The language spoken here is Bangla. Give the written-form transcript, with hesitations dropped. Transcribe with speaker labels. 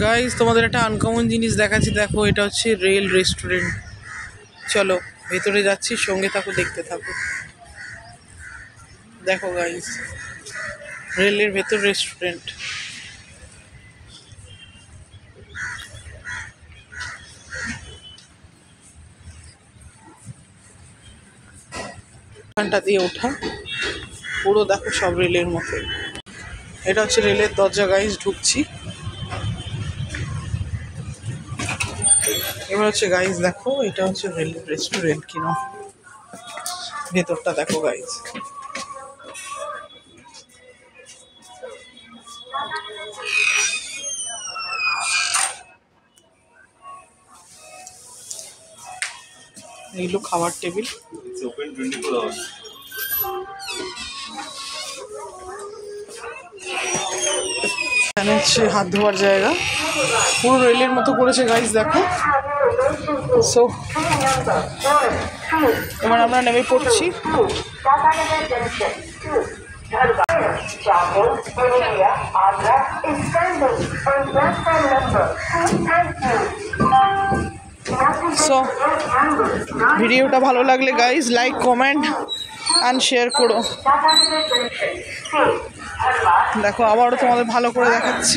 Speaker 1: গাইস তোমাদের একটা আনকমন জিনিস দেখাচ্ছি, দেখো এটা হচ্ছে রেল রেস্টুরেন্ট। চলো ভেতরে যাচ্ছি, সঙ্গে থাকো, দেখতে থাকো। দেখো গাইস, রেলের ভেতর রেস্টুরেন্ট। এখানটা দিয়ে ওঠা, পুরো দেখো সব রেলের মতো। এটা হচ্ছে রেলের দরজা গাইস, ঢুকছি। এবার হচ্ছে গাইস দেখো, এটা হচ্ছে রেলের রেস্টুরেন্ট কিনা, ভেতরটা দেখো গাইস। এইগুলো খাবার টেবিল। এখানে হচ্ছে হাত ধোয়ার জায়গা, পুরো রেলের মতো করেছে গাইস দেখো। সো এবার আমরা নেমে পড়ছি। সো ভিডিওটা ভালো লাগলে guys like, comment and share করো। দেখো আবারও তোমাদের ভালো করে দেখাচ্ছি।